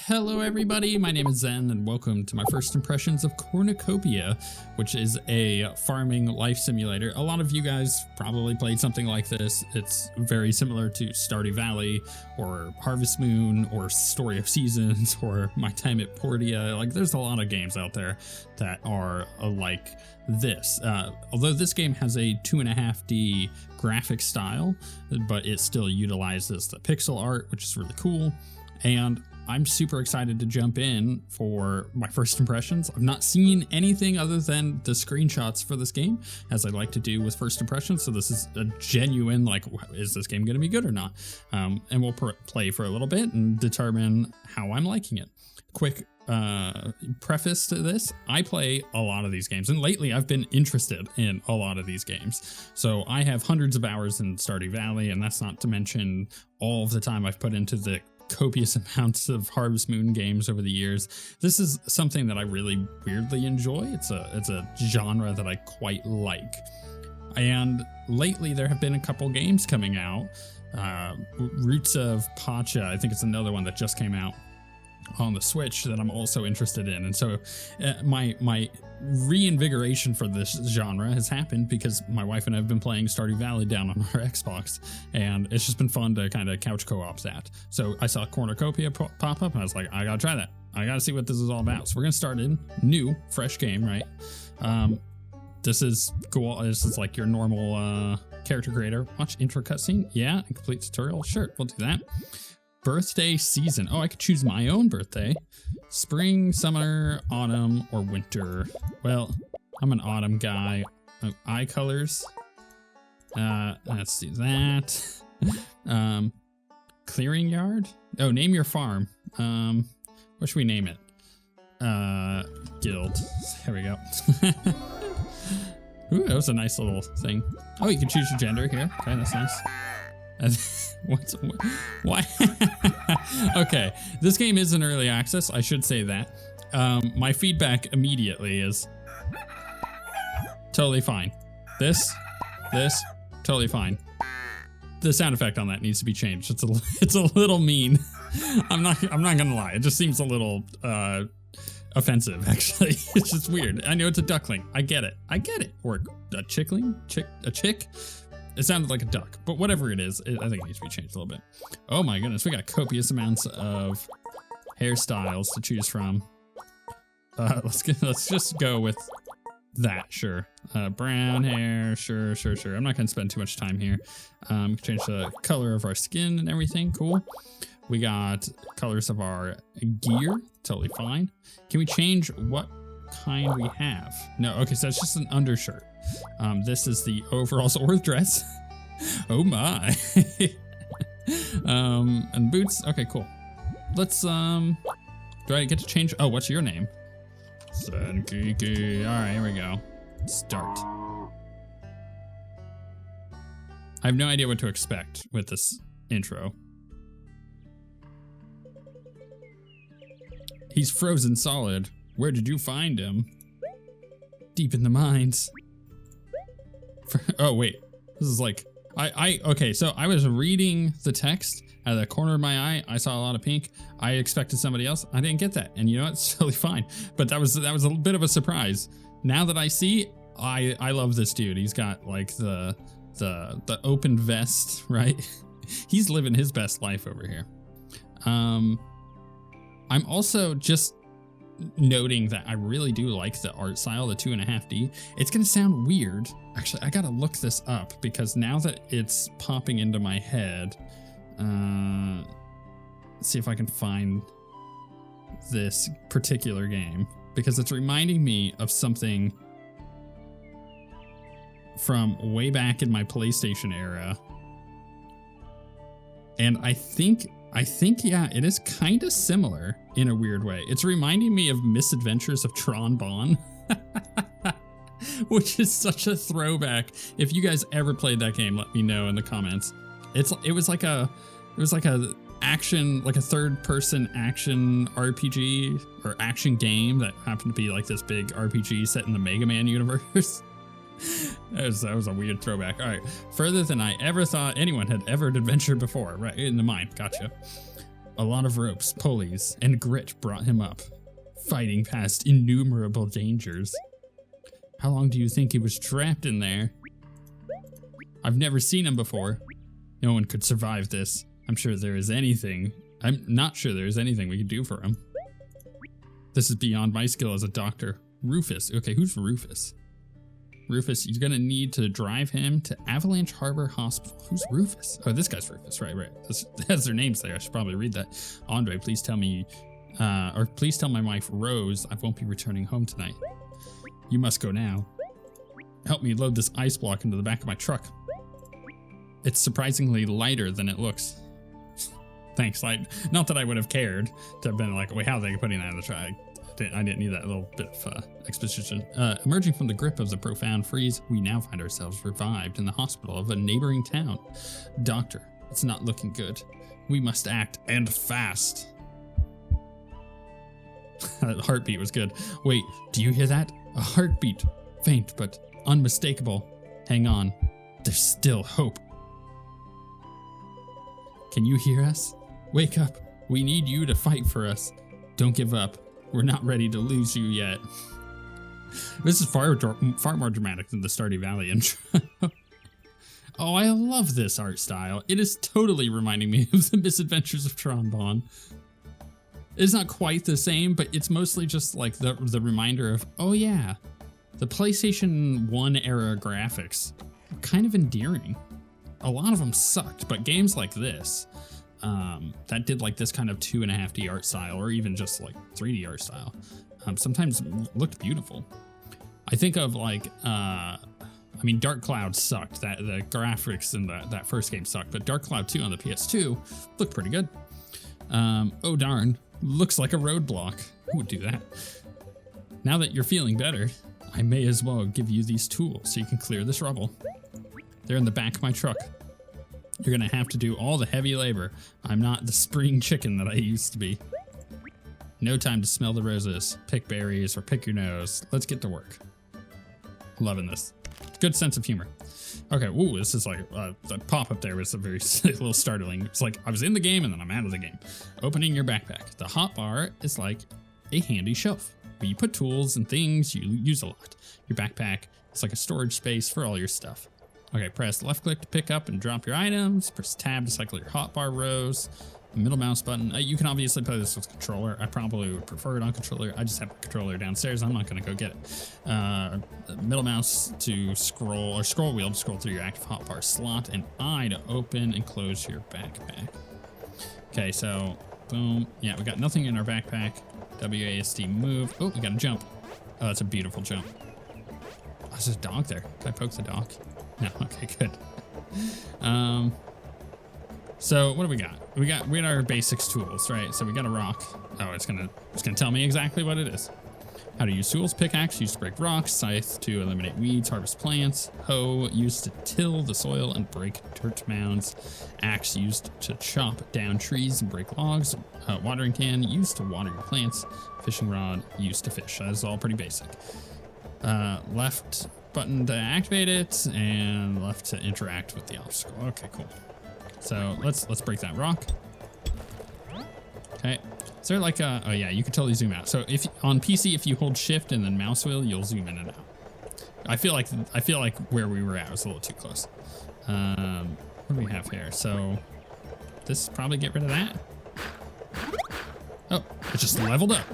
Hello everybody, my name is Zen and welcome to my first impressions of Cornucopia, which is a farming life simulator. A lot of you guys probably played something like this. It's very similar to Stardew Valley or Harvest Moon or Story of Seasons or My Time at Portia. Like there's a lot of games out there that are like this. Although this game has a 2.5D graphic style, but it still utilizes the pixel art, which is really cool. And I'm super excited to jump in for my first impressions. I've not seen anything other than the screenshots for this game, as I like to do with first impressions. So this is a genuine, like, is this game going to be good or not? And we'll play for a little bit and determine how I'm liking it. Quick preface to this, I play a lot of these games, and lately I've been interested in a lot of these games. So I have hundreds of hours in Stardew Valley, and that's not to mention all of the time I've put into the copious amounts of Harvest Moon games over the years. This is something that I really weirdly enjoy. It's a genre that I quite like. And lately there have been a couple games coming out. Roots of Pacha, I think it's another one that just came out on the Switch that I'm also interested in. And so my reinvigoration for this genre has happened because my wife and I have been playing Stardew Valley down on our Xbox, and it's just been fun to kind of couch co-op that. So I saw Cornucopia pop up and I was like, I gotta try that. I gotta see what this is all about. So we're gonna start in new, fresh game, right? This is cool. This is like your normal character creator. Watch intro cutscene. Yeah, and complete tutorial. Sure, we'll do that. Birthday season. Oh, I could choose my own birthday. Spring, summer, autumn, or winter. Well, I'm an autumn guy. Oh, eye colors. Let's do that. Clearing yard. Oh, name your farm. What should we name it? Guild. There we go. Ooh, that was a nice little thing. Oh, you can choose your gender here. Okay, that's nice. Why? Okay, this game is in early access. I should say that. My feedback immediately is totally fine. This, totally fine. The sound effect on that needs to be changed. It's a little mean. I'm not gonna lie. It just seems a little offensive. Actually, it's just weird. I know it's a duckling. I get it. Or a chickling, a chick. It sounded like a duck, but whatever it is, I think it needs to be changed a little bit. Oh my goodness, we got copious amounts of hairstyles to choose from. Let's just go with that, sure. Brown hair, sure. I'm not gonna spend too much time here. Change the color of our skin and everything, cool. We got colors of our gear, totally fine. Can we change what kind we have? No, okay, so it's just an undershirt. This is the overalls or dress. Oh my. And boots. Okay, cool. Let's, do I get to change? Oh, what's your name? Senkiki. All right, here we go. Start. I have no idea what to expect with this intro. He's frozen solid. Where did you find him? Deep in the mines. Oh wait, this is like, okay, so I was reading the text out of the corner of my eye. I saw a lot of pink. I expected somebody else. I didn't get that, and you know what? It's totally fine. But that was a bit of a surprise. Now that I see, I love this dude. He's got like the open vest, right? He's living his best life over here. I'm also just noting that I really do like the art style, the 2.5D. It's gonna sound weird. Actually, I gotta look this up because now that it's popping into my head, let's see if I can find this particular game because it's reminding me of something from way back in my PlayStation era. And I think, yeah, it is kind of similar in a weird way. It's reminding me of Misadventures of Tron Bonne, which is such a throwback. If you guys ever played that game, let me know in the comments. It was like a action, like a third-person action RPG or action game that happened to be like this big RPG set in the Mega Man universe. That was a weird throwback. All right, further than I ever thought anyone had ever adventured before. Right in the mine. Gotcha. A lot of ropes, pulleys, and grit brought him up, fighting past innumerable dangers. How long do you think he was trapped in there? I've never seen him before. No one could survive this. I'm not sure there is anything we could do for him. This is beyond my skill as a doctor. Rufus. Okay, who's Rufus? Rufus, you're gonna need to drive him to Avalanche Harbor Hospital. Who's Rufus? Oh, this guy's Rufus, right. That's their names there. I should probably read that. Andre, please tell me, or please tell my wife, Rose, I won't be returning home tonight. You must go now. Help me load this ice block into the back of my truck. It's surprisingly lighter than it looks. Thanks. Not that I would have cared to have been like, wait, how are they putting that in the truck? I didn't need that little bit of exposition. Emerging from the grip of the profound freeze, we now find ourselves revived in the hospital of a neighboring town. Doctor, it's not looking good. We must act, and fast. That heartbeat was good. Wait, do you hear that? A heartbeat. Faint, but unmistakable. Hang on. There's still hope. Can you hear us? Wake up. We need you to fight for us. Don't give up. We're not ready to lose you yet. This is far more dramatic than the Stardew Valley intro. Oh, I love this art style. It is totally reminding me of the Misadventures of Trombone. It's not quite the same, but it's mostly just like the reminder of, oh yeah, the PlayStation 1 era graphics are kind of endearing. A lot of them sucked, but games like this, that did like this kind of 2.5D art style, or even just like 3D art style, sometimes looked beautiful. I think of like, I mean, Dark Cloud sucked. The graphics in that first game sucked, but Dark Cloud 2 on the PS2 looked pretty good. Oh darn, looks like a roadblock. Who would do that? Now that you're feeling better, I may as well give you these tools so you can clear this rubble. They're in the back of my truck. You're gonna have to do all the heavy labor. I'm not the spring chicken that I used to be. No time to smell the roses, pick berries, or pick your nose. Let's get to work. Loving this. Good sense of humor. Okay, ooh, this is like, the pop-up there was a very little startling. It's like, I was in the game and then I'm out of the game. Opening your backpack. The hotbar is like a handy shelf where you put tools and things you use a lot. Your backpack is like a storage space for all your stuff. Okay, press left click to pick up and drop your items. Press tab to cycle your hotbar rows. Middle mouse button. You can obviously play this with controller. I probably would prefer it on controller. I just have a controller downstairs. I'm not going to go get it. Middle mouse to scroll, or scroll wheel to scroll through your active hotbar slot, and I to open and close your backpack. Okay, so boom. Yeah, we got nothing in our backpack. WASD move. Oh, we got a jump. Oh, that's a beautiful jump. Oh, there's a dog there. Can I poke the dog? No, okay, good. So what do we got? We got our basics tools, right? So we got a rock. Oh, it's gonna tell me exactly what it is. How to use tools: pickaxe used to break rocks, scythe to eliminate weeds, harvest plants, hoe used to till the soil and break dirt mounds, axe used to chop down trees and break logs, watering can used to water your plants, fishing rod used to fish. That's all pretty basic. Left button to activate it, and left to interact with the obstacle. Okay, cool. So let's break that rock. Okay. Is there like a, oh yeah, you can totally zoom out. So if on PC, if you hold shift and then mouse wheel, you'll zoom in and out. I feel like where we were at was a little too close. What do we have here? So this probably get rid of that. Oh, it just leveled up.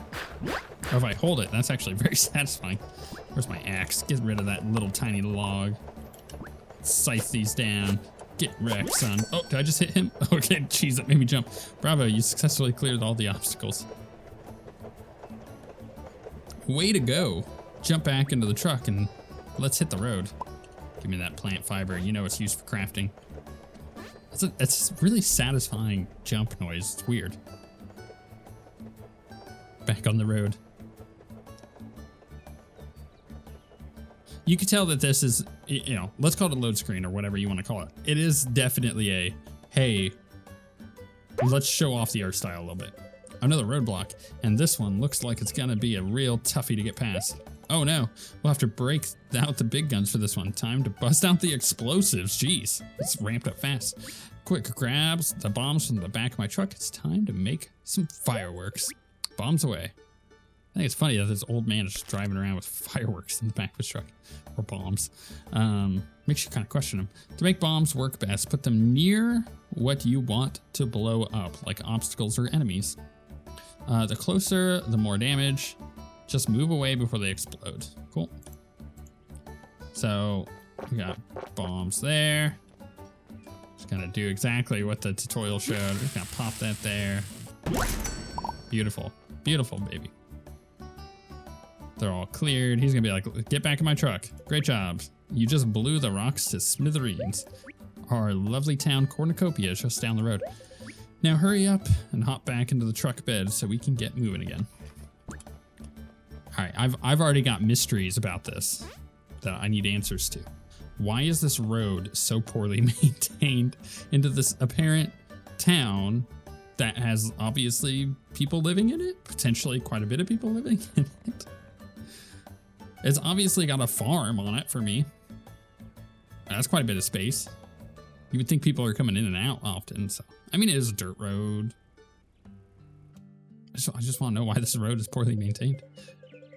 Oh, if I hold it, that's actually very satisfying. Where's my axe? Get rid of that little tiny log. Scythe these down. Get wrecked, son. Oh, did I just hit him? Okay, jeez, that made me jump. Bravo, you successfully cleared all the obstacles. Way to go. Jump back into the truck and let's hit the road. Give me that plant fiber. You know it's used for crafting. It's a really satisfying jump noise. It's weird. Back on the road. You can tell that this is, you know, let's call it a load screen or whatever you want to call it. It is definitely a, hey, let's show off the art style a little bit. Another roadblock, and this one looks like it's gonna be a real toughie to get past. Oh no, we'll have to break out the big guns for this one. Time to bust out the explosives. Jeez, it's ramped up fast. Quick, grabs the bombs from the back of my truck. It's time to make some fireworks. Bombs away. I think it's funny that this old man is just driving around with fireworks in the back of his truck, or bombs. Makes you kind of question him. To make bombs work best, put them near what you want to blow up, like obstacles or enemies. The closer, the more damage. Just move away before they explode. Cool. So we got bombs there. Just gonna do exactly what the tutorial showed. We're just gonna pop that there. Beautiful, beautiful, baby. They're all cleared. He's gonna be like, get back in my truck. Great job. You just blew the rocks to smithereens. Our lovely town Cornucopia is just down the road. Now hurry up and hop back into the truck bed so we can get moving again. All right, I've already got mysteries about this that I need answers to. Why is this road so poorly maintained into this apparent town that has obviously people living in it? Potentially quite a bit of people living in it. It's obviously got a farm on it for me. That's quite a bit of space. You would think people are coming in and out often. So, I mean, it is a dirt road. I just want to know why this road is poorly maintained.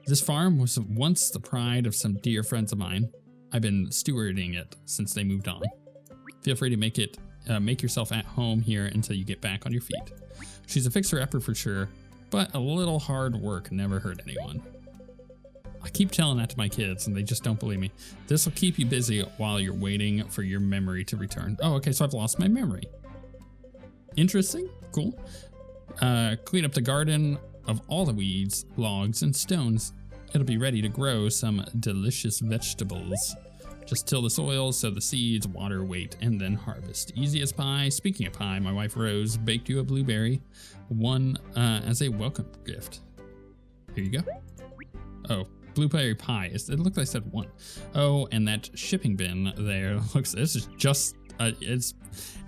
This farm was once the pride of some dear friends of mine. I've been stewarding it since they moved on. Feel free to make yourself at home here until you get back on your feet. She's a fixer-upper for sure, but a little hard work never hurt anyone. I keep telling that to my kids and they just don't believe me. This will keep you busy while you're waiting for your memory to return. Oh, okay, so I've lost my memory. Interesting, cool. Clean up the garden of all the weeds, logs, and stones. It'll be ready to grow some delicious vegetables. Just till the soil, sow the seeds, water, wait, and then harvest. Easy as pie. Speaking of pie, my wife Rose baked you a blueberry, one as a welcome gift. Here you go. Oh, blueberry pie. It looked like I said one. Oh, and that shipping bin there looks. This is just. It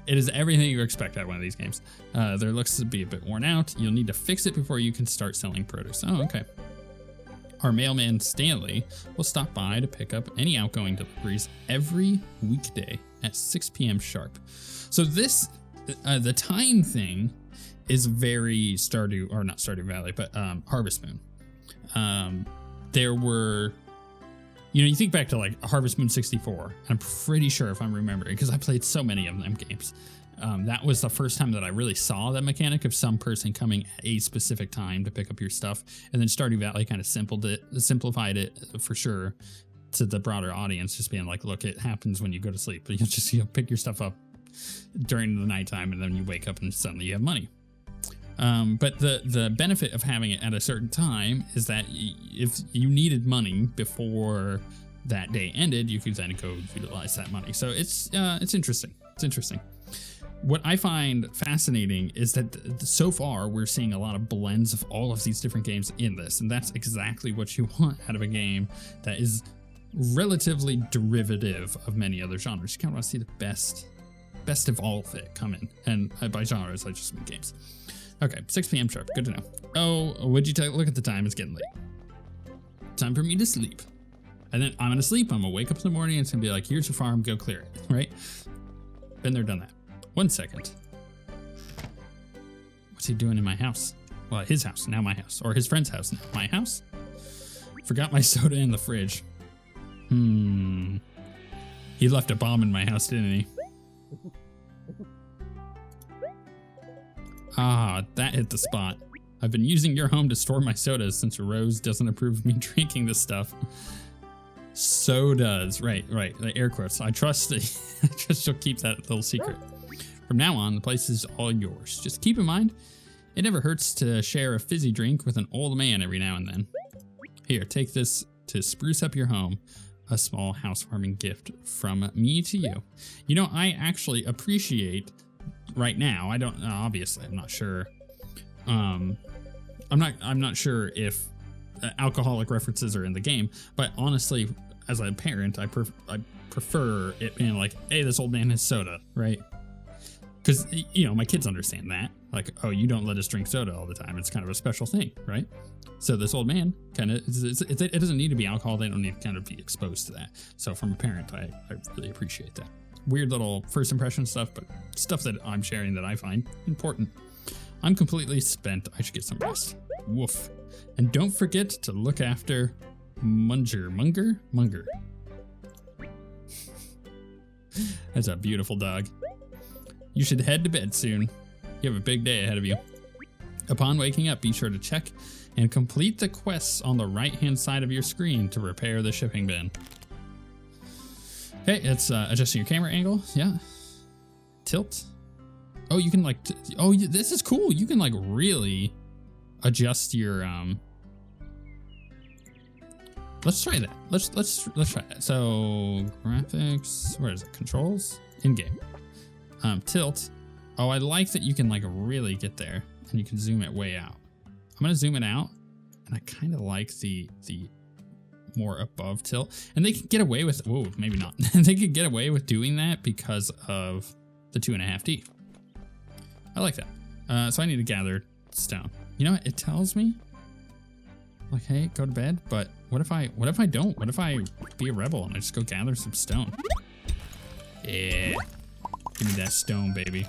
is everything you expect out of one of these games. There looks to be a bit worn out. You'll need to fix it before you can start selling produce. Oh, okay. Our mailman Stanley will stop by to pick up any outgoing deliveries every weekday at 6 p.m. sharp. So this, the time thing is very Stardew, or not Stardew Valley, but Harvest Moon. There were, you think back to like Harvest Moon 64. I'm pretty sure if I'm remembering, because I played so many of them games. That was the first time that I really saw that mechanic of some person coming at a specific time to pick up your stuff. And then Stardew Valley kind of simplified it for sure to the broader audience, just being like, look, it happens when you go to sleep. But you'll pick your stuff up during the nighttime and then you wake up and suddenly you have money. But the benefit of having it at a certain time is that if you needed money before that day ended, you could then go utilize that money. So it's interesting. It's interesting. What I find fascinating is that so far we're seeing a lot of blends of all of these different games in this, and that's exactly what you want out of a game that is relatively derivative of many other genres. You kind of want to see the best of all of it come in, and by genres I just mean games. Okay, 6 p.m. sharp, good to know. Oh, would you look at the time? It's getting late. Time for me to sleep. And then I'm gonna sleep. I'm gonna wake up in the morning and it's gonna be like, here's your farm, go clear it, right? Been there, done that. 1 second. What's he doing in my house? Well, his house, now my house. Or his friend's house, now my house. Forgot my soda in the fridge. He left a bomb in my house, didn't he? Ah, that hit the spot. I've been using your home to store my sodas since Rose doesn't approve of me drinking this stuff. Sodas, right, the air quotes. I trust she'll keep that little secret. From now on, the place is all yours. Just keep in mind, it never hurts to share a fizzy drink with an old man every now and then. Here, take this to spruce up your home. A small housewarming gift from me to you. You know, I actually appreciate right now. I don't, obviously, I'm not sure. I'm not sure if alcoholic references are in the game, but honestly, as a parent, I prefer it being like, hey, this old man has soda, right? Because, my kids understand that. Like, oh, you don't let us drink soda all the time. It's kind of a special thing, right? So this old man kind of, it doesn't need to be alcohol. They don't need to kind of be exposed to that. So from a parent, I really appreciate that. weird little first impression stuff, but stuff that I'm sharing that I find important. I'm completely spent. I should get some rest. Woof. And don't forget to look after Munger. That's a beautiful dog. You should head to bed soon. You have a big day ahead of you. Upon waking up, be sure to check and complete the quests on the right-hand side of your screen to repair the shipping bin. Okay, it's adjusting your camera angle. Yeah. Tilt. Oh, you can like, oh, this is cool. You can like really adjust your, let's try that. Let's try that. So graphics, where is it? Controls, in-game. Tilt. Oh, I like that you can like really get there and you can zoom it way out. I'm gonna zoom it out, and I kind of like the more above tilt. And they can get away with, whoa, maybe not. They could get away with doing that because of the 2.5D. I like that. So I need to gather stone. You know what? It tells me, like, hey, go to bed. But what if I don't? What if I be a rebel and I just go gather some stone? Yeah, give me that stone, baby.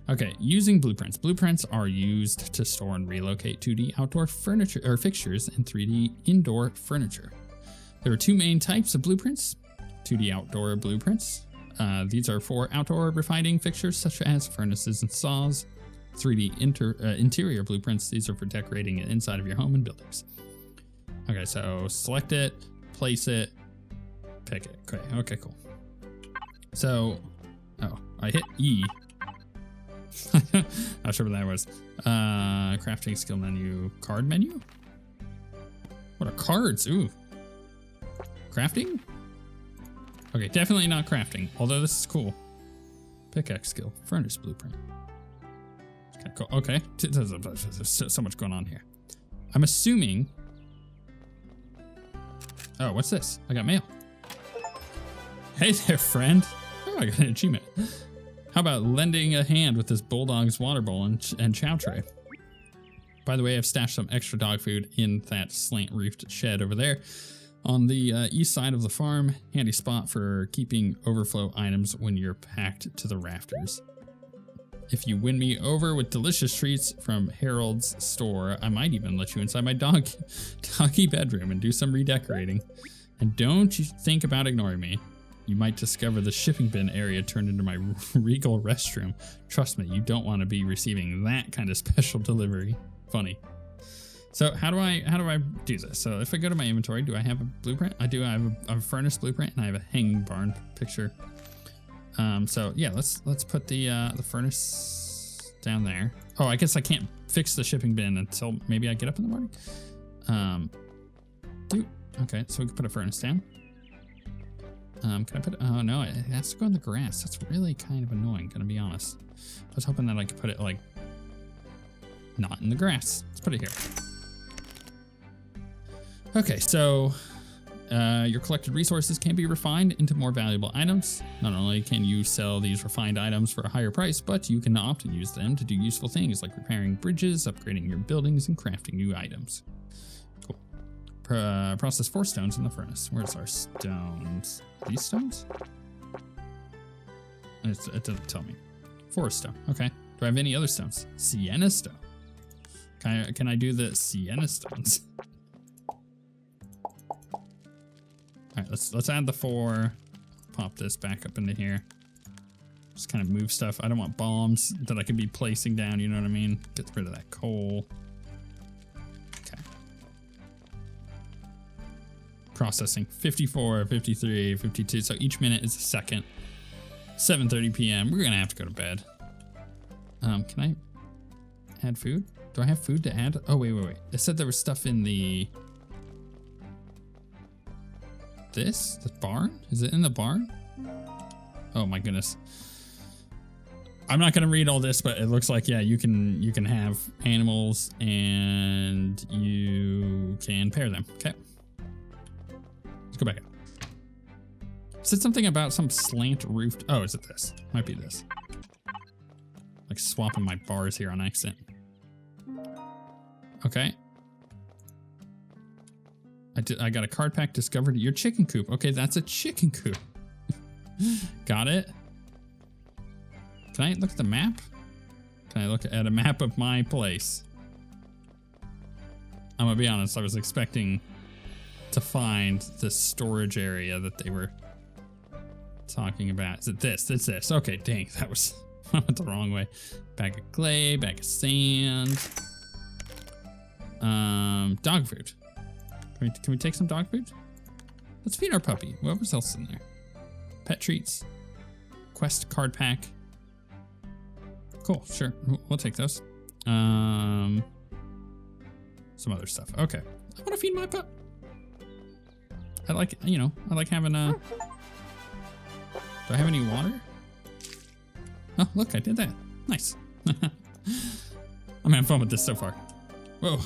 Okay, using blueprints. Blueprints are used to store and relocate 2D outdoor furniture or fixtures and 3D indoor furniture. There are two main types of blueprints: 2D outdoor blueprints. These are for outdoor refining fixtures such as furnaces and saws. 3D interior blueprints. These are for decorating the inside of your home and buildings. Okay, so select it, place it, pick it. Okay, cool. So, oh, I hit E. Not sure what that was. Crafting skill menu, card menu. What are cards? Ooh. Crafting? Okay, definitely not crafting, although this is cool. Pickaxe skill, furnace blueprint. Okay, cool. Okay, there's so much going on here. I'm assuming. Oh, what's this? I got mail. Hey there, friend. Oh, I got an achievement. How about lending a hand with this bulldog's water bowl and chow tray? By the way, I've stashed some extra dog food in that slant-roofed shed over there on the east side of the farm. Handy spot for keeping overflow items when you're packed to the rafters. If you win me over with delicious treats from Harold's store, I might even let you inside my doggy bedroom and do some redecorating. And don't you think about ignoring me. You might discover the shipping bin area turned into my regal restroom. Trust me, you don't want to be receiving that kind of special delivery. Funny. So how do I do this? So if I go to my inventory, do I have a blueprint? I do. I have a furnace blueprint and I have a hanging barn picture. So yeah, let's put the furnace down there. Oh, I guess I can't fix the shipping bin until maybe I get up in the morning. Okay, so we can put a furnace down. Can I put, oh no, it has to go in the grass. That's really kind of annoying, gonna be honest. I was hoping that I could put it like, not in the grass. Let's put it here. Okay, so your collected resources can be refined into more valuable items. Not only can you sell these refined items for a higher price, but you can often use them to do useful things like repairing bridges, upgrading your buildings, and crafting new items. Cool. Process 4 stones in the furnace. Where's our stones? These stones? It doesn't tell me. Forest stone. Okay. Do I have any other stones? Sienna stone. Can I do the sienna stones? All right, let's add the 4. Pop this back up into here. Just kind of move stuff. I don't want bombs that I could be placing down, you know what I mean? Get rid of that coal. Okay. Processing 54, 53, 52. So each minute is a second. 7:30 p.m. We're gonna have to go to bed. Can I add food? Do I have food to add? Oh, wait. It said there was stuff in the... The barn? Is it in the barn? Oh my goodness. I'm not gonna read all this, but it looks like, yeah, you can have animals and you can pair them. Okay. Let's go back up. It said something about some slant roofed. Oh, is it this? Might be this. Like swapping my bars here on accident. Okay. I got a card pack discovered at your chicken coop. Okay, that's a chicken coop. Got it. Can I look at the map? Can I look at a map of my place? I'm gonna be honest, I was expecting to find the storage area that they were talking about. Is it this? It's this. Okay, dang, that was, I went the wrong way. Bag of clay, bag of sand. Dog food. Can we take some dog food? Let's feed our puppy. What was else in there? Pet treats. Quest card pack. Cool, sure. We'll take those. Some other stuff. Okay. I want to feed my pup. I like, you know, I like having a... Do I have any water? Oh, look, I did that. Nice. I'm having fun with this so far. Whoa.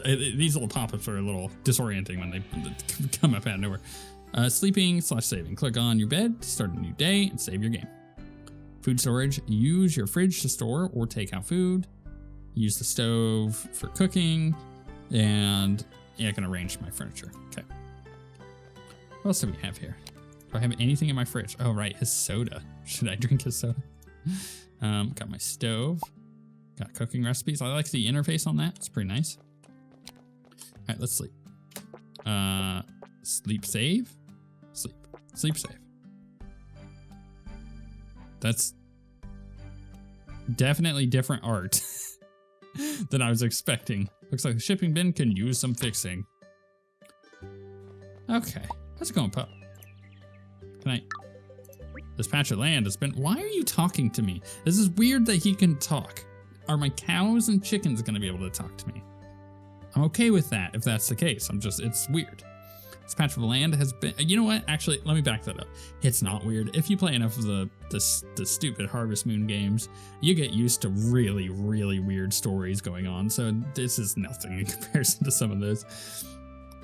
These little pop-ups are a little disorienting when they come up out of nowhere. Sleeping/saving. Click on your bed to start a new day and save your game. Food storage. Use your fridge to store or take out food. Use the stove for cooking. And yeah, I can arrange my furniture. Okay. What else do we have here? Do I have anything in my fridge? Oh, right. His soda. Should I drink his soda? Got my stove. Got cooking recipes. I like the interface on that. It's pretty nice. All right, let's sleep. Sleep save. Sleep save. That's definitely different art than I was expecting. Looks like the shipping bin can use some fixing. Okay, how's it going, pup? Can I... This patch of land has been... Why are you talking to me? This is weird that he can talk. Are my cows and chickens going to be able to talk to me? I'm okay with that if that's the case. It's weird. This patch of land has been... You know what? Actually, let me back that up. It's not weird. If you play enough of the stupid Harvest Moon games, you get used to really, really weird stories going on. So this is nothing in comparison to some of those.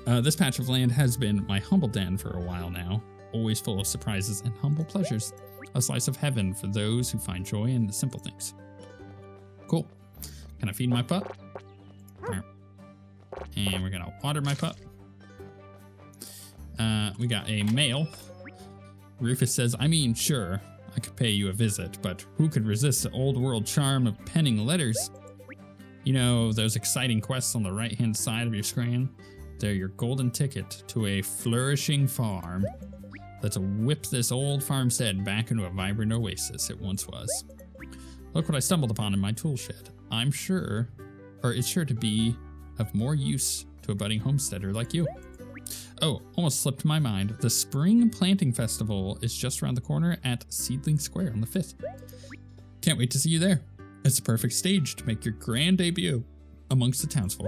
This patch of land has been my humble den for a while now. Always full of surprises and humble pleasures. A slice of heaven for those who find joy in the simple things. Cool. Can I feed my pup? And we're gonna water my pup. We got a mail. Rufus says, I mean, sure, I could pay you a visit, but who could resist the old world charm of penning letters? You know, those exciting quests on the right-hand side of your screen? They're your golden ticket to a flourishing farm. Let's whip this old farmstead back into a vibrant oasis it once was. Look what I stumbled upon in my tool shed. It's sure to be of more use to a budding homesteader like you. Oh, almost slipped my mind. The Spring Planting Festival is just around the corner at Seedling Square on the 5th. Can't wait to see you there. It's the perfect stage to make your grand debut amongst the townsfolk.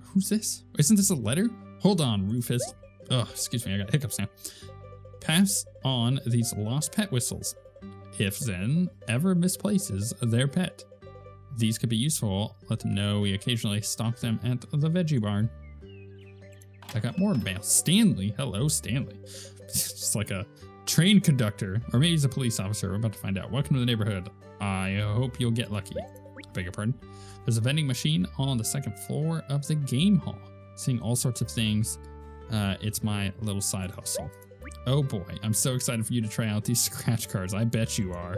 Who's this? Isn't this a letter? Hold on, Rufus. Oh, excuse me, I got hiccups now. Pass on these lost pet whistles. If Zen ever misplaces their pet, these could be useful. Let them know we occasionally stock them at the veggie barn. I got more mail. Stanley. Hello, Stanley. Just like a train conductor, or maybe he's a police officer. We're about to find out. Welcome to the neighborhood. I hope you'll get lucky. I beg your pardon. There's a vending machine on the 2nd floor of the game hall. Seeing all sorts of things. It's my little side hustle. Oh boy, I'm so excited for you to try out these scratch cards. I bet you are.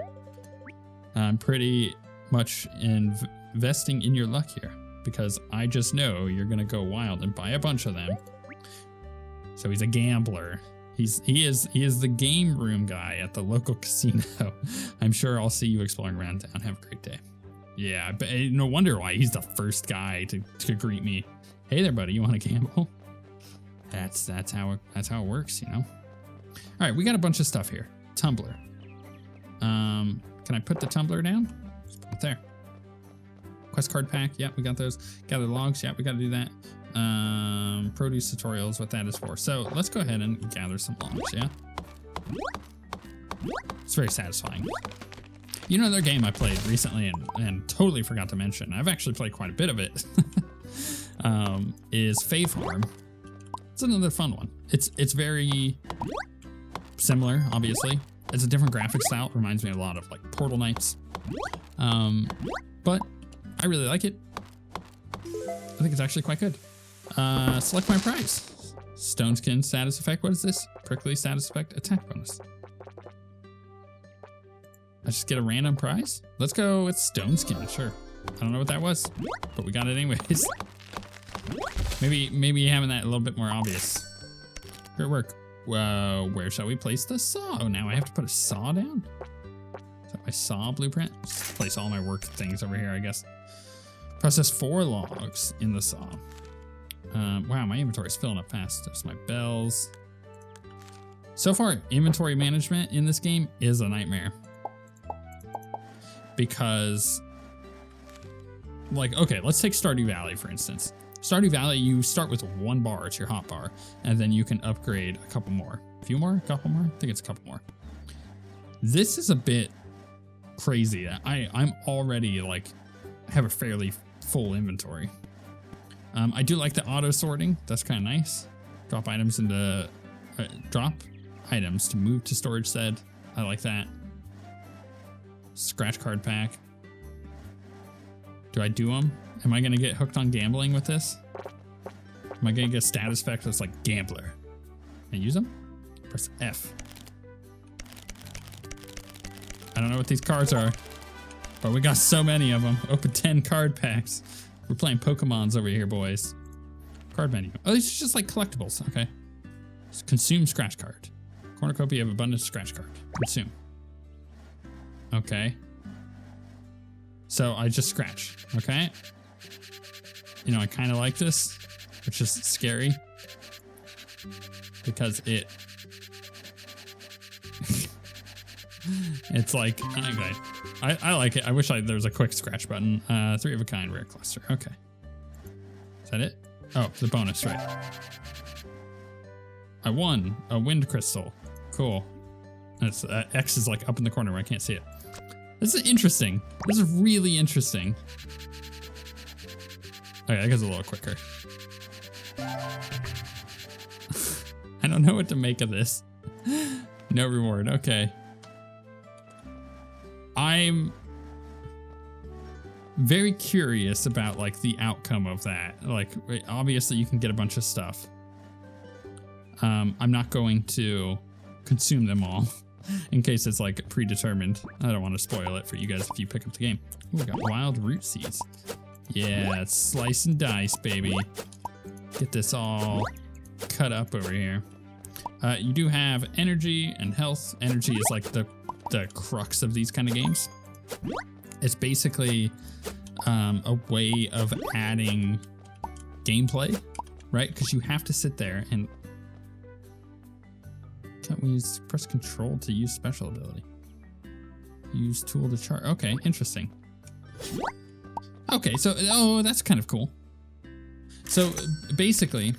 I'm pretty much investing in your luck here, because I just know you're gonna go wild and buy a bunch of them. So he's a gambler. He is the game room guy at the local casino. I'm sure I'll see you exploring around town. Have a great day. Yeah, but no wonder why he's the first guy to greet me. Hey there, buddy. You want to gamble? That's how it works, you know. All right, we got a bunch of stuff here. Tumbler. Can I put the tumbler down? Just put it there. Quest card pack. Yep, we got those. Gather logs. Yep, we got to do that. Produce tutorials, what that is for. So let's go ahead and gather some logs. Yeah. It's very satisfying. You know, another game I played recently and totally forgot to mention. I've actually played quite a bit of it. Is Fae Farm. It's another fun one. It's very similar, obviously. It's a different graphic style. It reminds me a lot of like Portal Knights. But I really like it. I think it's actually quite good. Select my prize. Stone skin status effect. What is this? Prickly status effect. Attack bonus. I just get a random prize? Let's go with stone skin, sure. I don't know what that was, but we got it anyways. Maybe having that a little bit more obvious. Great work. Well, where shall we place the saw? Oh, now I have to put a saw down? Is that my saw blueprint? Just place all my work things over here, I guess. Process 4 logs in the saw. Wow, my inventory is filling up fast. There's my bells. So far, inventory management in this game is a nightmare. Because, like, okay, let's take Stardew Valley, for instance. Stardew Valley, you start with 1 bar, it's your hot bar, and then you can upgrade a couple more. A few more? A couple more? I think it's a couple more. This is a bit crazy. I'm already, like, have a fairly full inventory. I do like the auto sorting. That's kind of nice. Drop items into, drop items to move to storage said. I like that. Scratch card pack. Do I do them? Am I gonna get hooked on gambling with this? Am I gonna get a status effect that's like gambler? Can I use them? Press F. I don't know what these cards are, but we got so many of them. Open 10 card packs. We're playing Pokemons over here, boys. Card menu. Oh, these are just like collectibles. Okay. Consume scratch card. Cornucopia of abundance scratch card. Consume. Okay. So I just scratch. Okay. You know, I kind of like this, which is scary because it it's like, okay. I like it. I wish there was a quick scratch button. 3 of a kind rare cluster. Okay. Is that it? Oh, the bonus, right. I won a wind crystal. Cool. That's X is like up in the corner where I can't see it. This is interesting. This is really interesting. Okay, that goes a little quicker. I don't know what to make of this. No reward. Okay. I'm very curious about like the outcome of that. Like, obviously you can get a bunch of stuff. I'm not going to consume them all in case it's like predetermined. I don't want to spoil it for you guys if you pick up the game. Ooh, we got wild root seeds. Yeah, it's slice and dice, baby. Get this all cut up over here. You do have energy and health. Energy is like the crux of these kind of games. It's basically a way of adding gameplay, right? Because you have to sit there and can't we press control to use special ability? Use tool to chart. Okay, interesting. Okay, so that's kind of cool. So basically,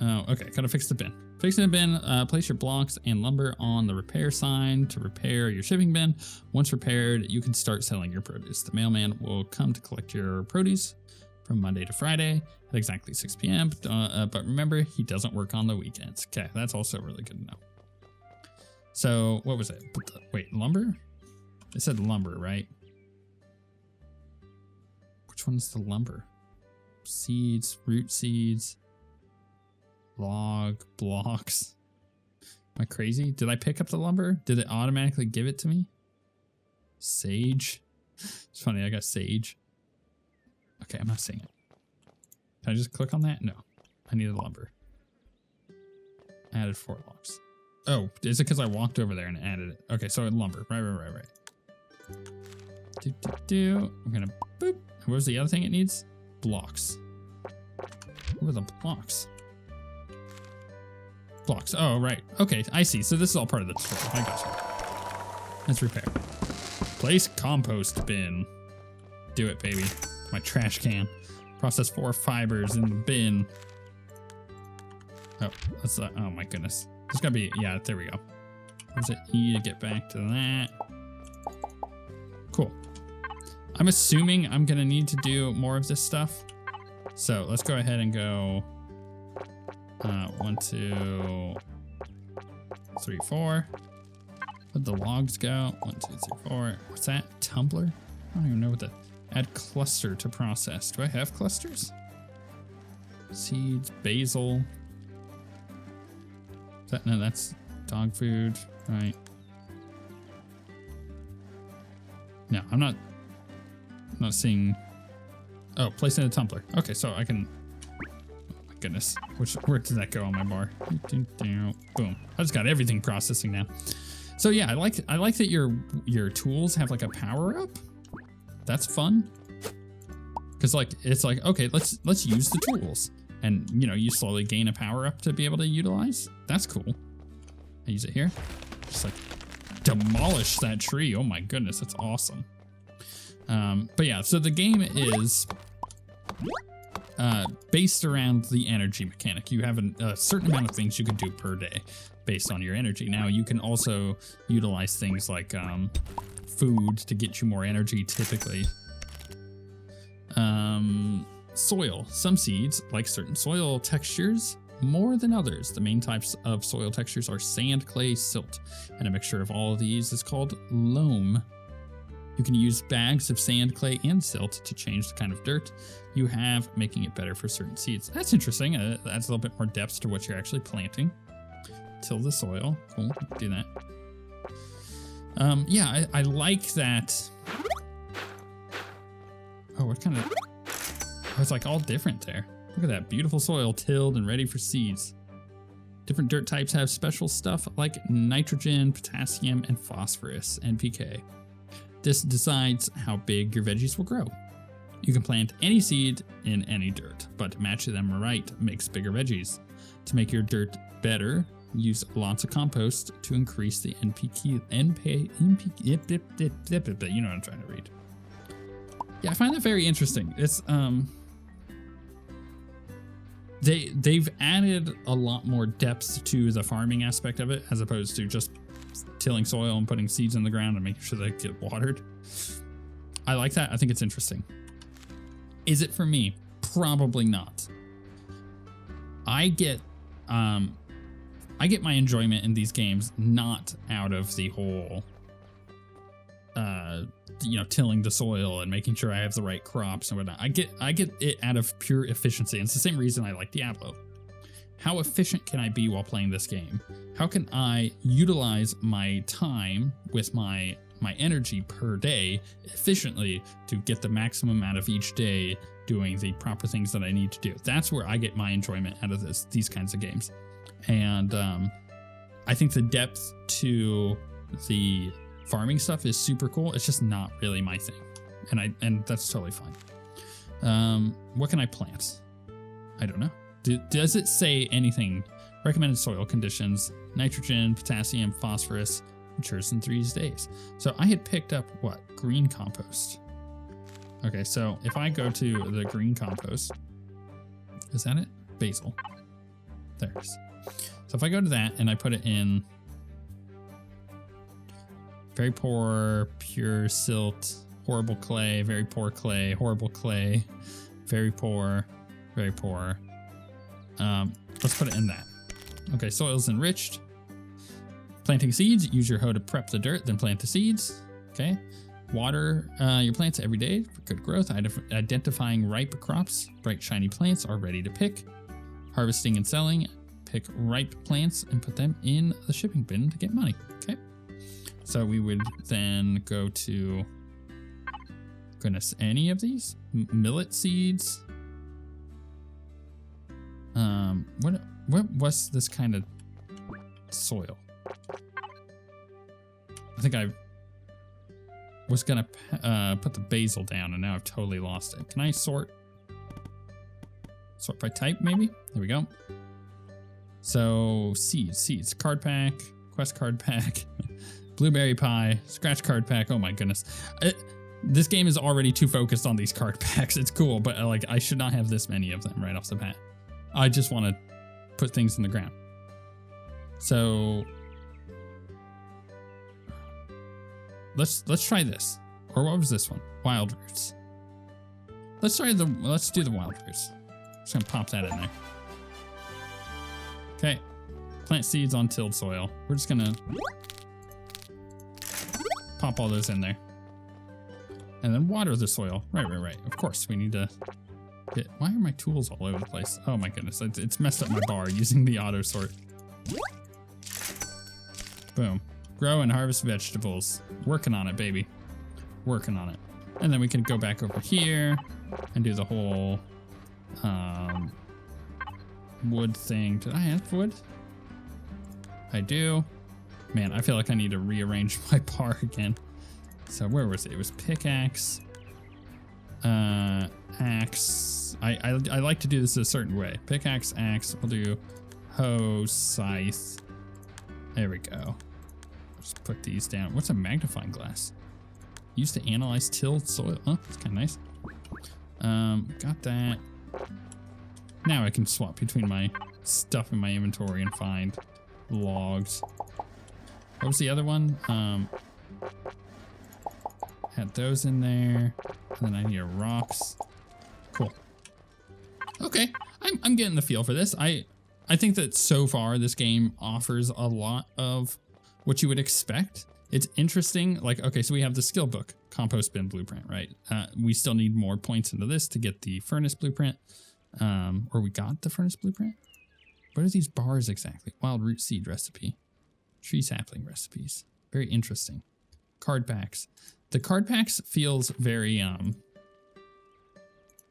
okay, gotta fix the bin. Fixing the bin, place your blocks and lumber on the repair sign to repair your shipping bin. Once repaired, you can start selling your produce. The mailman will come to collect your produce from Monday to Friday at exactly 6 p.m. But remember, he doesn't work on the weekends. Okay, that's also really good to know. So what was it? Wait, lumber? It said lumber, right? Which one's the lumber? Seeds, root seeds. Log, blocks. Am I crazy? Did I pick up the lumber? Did it automatically give it to me? Sage. It's funny, I got sage. Okay, I'm not seeing it. Can I just click on that? No. I needed lumber. Added 4 logs. Oh, is it because I walked over there and added it? Okay, so lumber. Right. I'm gonna boop. What was the other thing it needs? Blocks. What were the blocks? Blocks. Oh, right. Okay, I see. So this is all part of the tutorial. I gotcha. Let's repair. Place compost bin. Do it, baby. My trash can. Process 4 fibers in the bin. Oh, that's oh my goodness. There's gotta be, yeah, there we go. Where's it? E to get back to that. Cool. I'm assuming I'm gonna need to do more of this stuff. So let's go ahead and go 1, 2, 3, 4. Where'd the logs go? 1, 2, 3, 4. What's that? Tumbler? I don't even know what the add cluster to process. Do I have clusters? Seeds, basil. No, that's dog food, right? No, I'm not seeing. Oh, place in a tumbler. Okay, so I can. Oh my goodness, where did that go on my bar? Boom. I just got everything processing now. So yeah, I like that your tools have like a power up. That's fun. Cause like it's like, okay, let's use the tools, and you know, you slowly gain a power up to be able to utilize. That's cool. I use it here. Just like demolish that tree. Oh my goodness, that's awesome. But yeah, so the game is based around the energy mechanic. You have a certain amount of things you can do per day based on your energy. Now you can also utilize things like food to get you more energy typically. Soil. Some seeds like certain soil textures more than others. The main types of soil textures are sand, clay, silt, and a mixture of all of these is called loam. You can use bags of sand, clay, and silt to change the kind of dirt you have, making it better for certain seeds. That's interesting. It adds a little bit more depth to what you're actually planting. Till the soil. Cool. Do that. Yeah, I like that. Oh, what kind of... Oh, it's like all different there. Look at that. Beautiful soil, tilled and ready for seeds. Different dirt types have special stuff like nitrogen, potassium, and phosphorus, NPK. This decides how big your veggies will grow. You can plant any seed in any dirt, but matching them right makes bigger veggies. To make your dirt better, use lots of compost to increase the NPK, you know what I'm trying to read. Yeah, I find that very interesting. It's, they've added a lot more depth to the farming aspect of it, as opposed to just tilling soil and putting seeds in the ground and making sure they get watered. I like that. I think it's interesting. Is it for me? Probably not. I get my enjoyment in these games not out of the whole, you know, tilling the soil and making sure I have the right crops and whatnot. I get it out of pure efficiency. And it's the same reason I like Diablo. How efficient can I be while playing this game? How can I utilize my time with my energy per day efficiently to get the maximum out of each day doing the proper things that I need to do? That's where I get my enjoyment out of these kinds of games. And I think the depth to the farming stuff is super cool. It's just not really my thing, and that's totally fine. What can I plant? I don't know. Does it say anything? Recommended soil conditions: nitrogen, potassium, phosphorus. Matures in 3 days. So I had picked up what? Green compost. Okay, so if I go to the green compost, is that it? Basil. There it is. So if I go to that and I put it in very poor, pure silt, horrible clay, very poor clay, horrible clay, very poor, very poor. Let's put it in that. Okay, soil's enriched. Planting seeds, use your hoe to prep the dirt, then plant the seeds. Okay. Water your plants every day for good growth. Identifying ripe crops. Bright, shiny plants are ready to pick. Harvesting and selling. Pick ripe plants and put them in the shipping bin to get money. Okay. So we would then go to, goodness, any of these? Millet seeds. What was this kind of soil? I think I was gonna put the basil down, and now I've totally lost it. Can I sort by type, maybe? There we go. So seeds, card pack, quest card pack, blueberry pie, scratch card pack. Oh my goodness. This game is already too focused on these card packs. It's cool, but like I should not have this many of them right off the bat. I just want to put things in the ground. So let's try this. Or what was this one? Wild roots. Let's do the wild roots. Just gonna pop that in there. Okay. Plant seeds on tilled soil. We're just gonna pop all those in there. And then water the soil. Right. Of course, we need to get... Why are my tools all over the place? Oh my goodness, it's messed up my bar using the auto sort. Boom. Grow and harvest vegetables. Working on it, baby. working on it. And then we can go back over here and do the whole wood thing. Did I have wood? I do. Man, I feel like I need to rearrange my bar again. So where was it? It was pickaxe, axe. I like to do this a certain way. Pickaxe, axe. We'll do hoe, scythe. There we go. Just put these down. What's a magnifying glass? Used to analyze tilled soil. Oh, that's kind of nice. Got that. Now I can swap between my stuff in my inventory and find logs. What was the other one? Had those in there. And then I need rocks. Cool. Okay, I'm getting the feel for this. I think that so far this game offers a lot of what you would expect. It's interesting. Like, okay, so we have the skill book, compost bin blueprint, right? We still need more points into this to get the furnace blueprint. Or we got the furnace blueprint. What are these bars exactly? Wild root seed recipe, tree sapling recipes. Very interesting. Card packs. The card packs feels very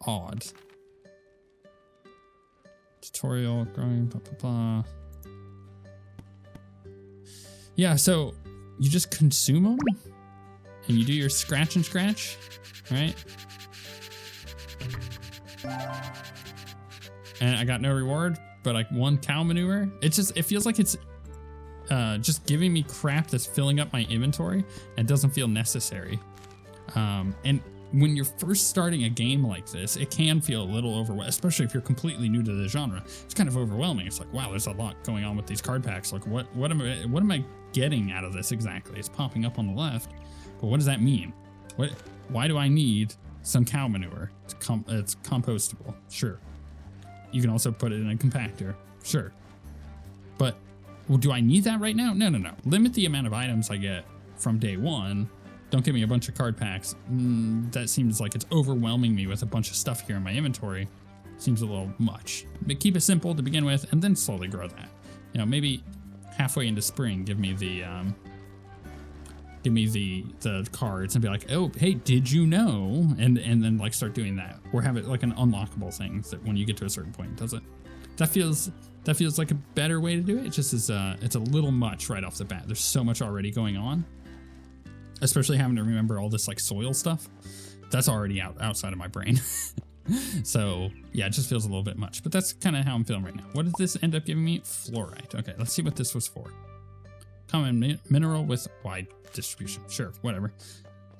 odd. Tutorial, growing, blah, blah, blah. Yeah, so you just consume them and you do your scratch and scratch, right? And I got no reward, but like 1 cow manure. It feels like it's just giving me crap that's filling up my inventory and doesn't feel necessary. And when you're first starting a game like this, it can feel a little overwhelming, especially if you're completely new to the genre. It's kind of overwhelming. It's like, wow, there's a lot going on with these card packs. Like, what am I getting out of this exactly? It's popping up on the left, but what does that mean? Why do I need some cow manure? It's compostable, sure. You can also put it in a compactor, sure. But well, do I need that right now? No. Limit the amount of items I get from day one. Don't give me a bunch of card packs. That seems like it's overwhelming me with a bunch of stuff here in my inventory. Seems a little much. But keep it simple to begin with, and then slowly grow that. You know, maybe halfway into spring, give me the cards and be like, oh, hey, did you know? And then like start doing that, or have it like an unlockable thing that when you get to a certain point, does it? That feels like a better way to do it. It just is it's a little much right off the bat. There's so much already going on, especially having to remember all this like soil stuff. That's already outside of my brain. So yeah, it just feels a little bit much, but that's kind of how I'm feeling right now. What did this end up giving me? Fluorite. Okay, let's see what this was for. Common mineral with wide distribution. Sure, whatever.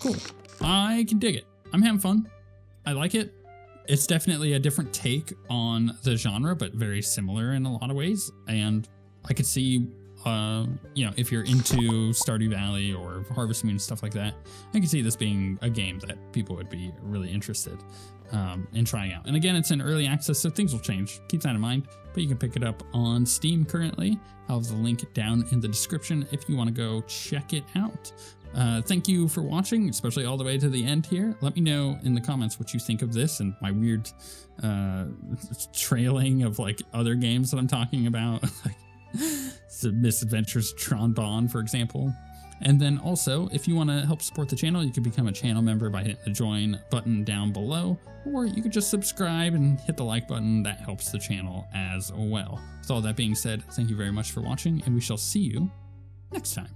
Cool. I can dig it. I'm having fun. I like it. It's definitely a different take on the genre, but very similar in a lot of ways. And I could see, you know, if you're into Stardew Valley or Harvest Moon, stuff like that, I could see this being a game that people would be really interested in trying out. And again, it's in early access, so things will change. Keep that in mind, but you can pick it up on Steam currently. I'll have the link down in the description if you want to go check it out. Thank you for watching, especially all the way to the end here. Let me know in the comments what you think of this and my weird trailing of like other games that I'm talking about, like the Misadventures Tron Bond, for example. And then also, if you want to help support the channel, you can become a channel member by hitting the join button down below, or you could just subscribe and hit the like button. That helps the channel as well. With all that being said, thank you very much for watching, and we shall see you next time.